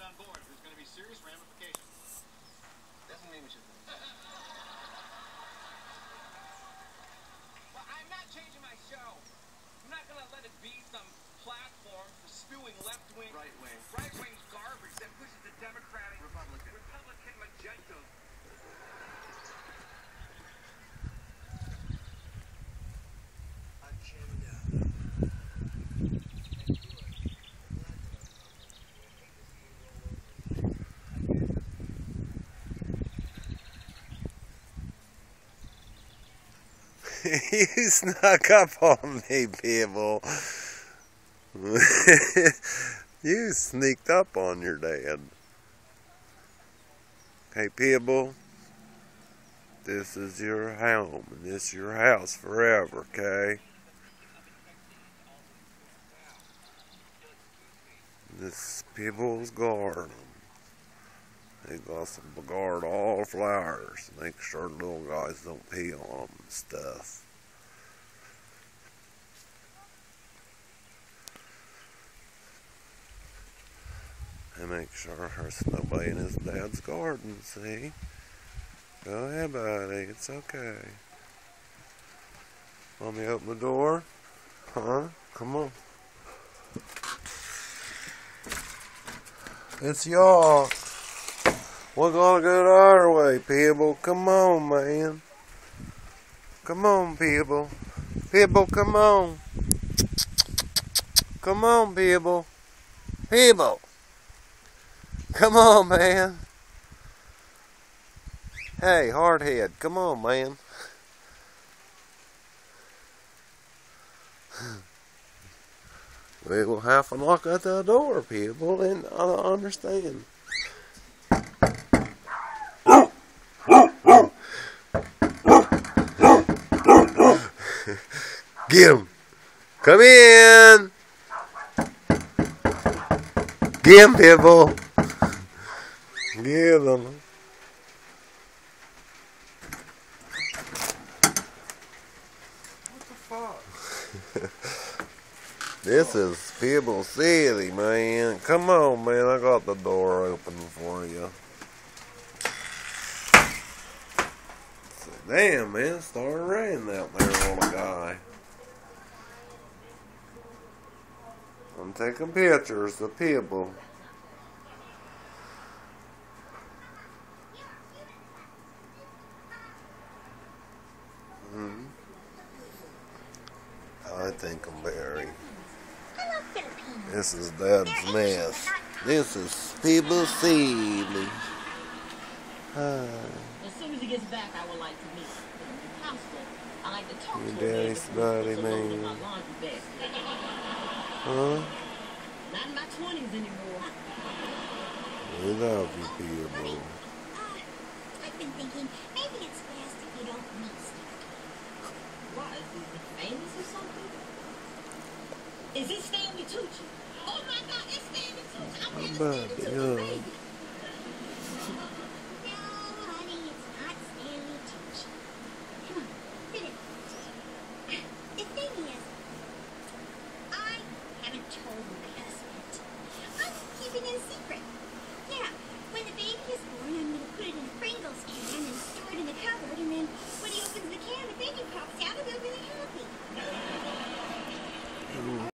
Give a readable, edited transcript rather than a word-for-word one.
on board. There's going to be serious ramifications. Doesn't mean we should. Well, I'm not changing my show. I'm not going to let it be some platform for spewing left-wing, right-wing garbage that pushes the Democratic, Republican magenta. You snuck up on me, people. You sneaked up on your dad. Hey, people. This is your home, and this is your house forever, okay? This is people's garden. They got some guard all flowers. Make sure little guys don't pee on them and stuff. And make sure there's nobody in his dad's garden, see? Go ahead, buddy. It's okay. Want me to open the door? Huh? Come on. It's y'all. We're gonna go the other way, people. Come on, man. Come on, people. People, come on. Come on, people. People. Come on, man. Hey, hardhead. Come on, man. We will have to knock at the door, people, and I don't understand. Get him. Come in. Get him, people. Get him. What the fuck? This is People City, man. Come on, man. I got the door open for you. Damn, man. It started raining out there on a guy. I'm taking pictures of people. I think I'm Barry. This is Dad's mess. This is People City. As soon as he gets back, I would like to meet the counselor. I like to talk to him. Your daddy's buddy, man. Huh? Not in my 20s anymore. We love you, people. I've been thinking maybe it's best if you don't meet Steve. Why? Is he famous or something? Is it Stanley Tucci? Oh my God, it's Stanley Tucci. I'm Buddy,